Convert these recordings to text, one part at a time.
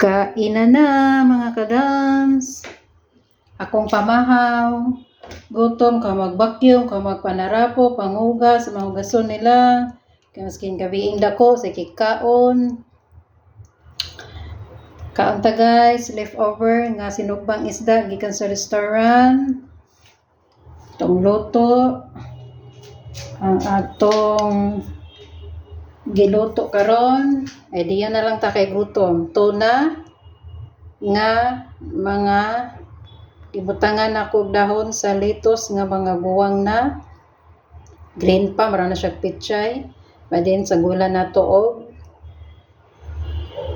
Kainan na mga kadams. Akong pamahaw. Gutom ka mag-vacuum, ka magpanarapo, pangugas, mga hugason nila. Kaya maskin gabiing dako sa kikaon. Kaon ta guys, leftover nga sinugbang isda gikan sa restaurant. Itong luto. Ang atong giluto karon ay diyan na lang ta kay gutom. Tuna nga mga ibutangan ako dahon sa lettuce nga mga buwang na green pa, mara na siya pichay. Badin sa gula na tuog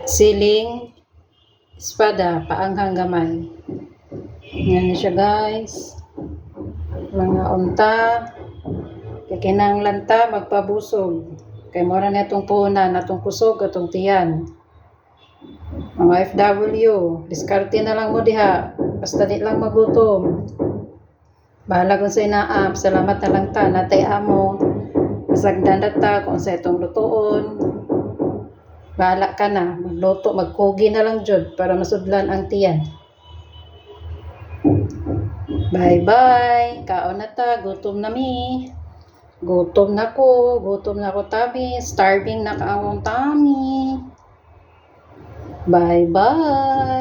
siling espada paanghang gamay. Yan siya guys. Mga unta kay kinahanglan ta magpabusog. Kay mora na itong puhunan, atong kusog, atong tiyan. Mga FW, diskarte na lang mo diha. Basta di lang magutom. Bahala kung sa inaap, salamat na lang ta, natay amo. Pasagdan na ta kung sa itong lutoon. Bahala ka na, magluto, magkugi na lang jud para masudlan ang tiyan. Bye-bye, kaon na ta, gutom na mi. Gutom na ko tabi, starving na ka ang tummy. Bye-bye.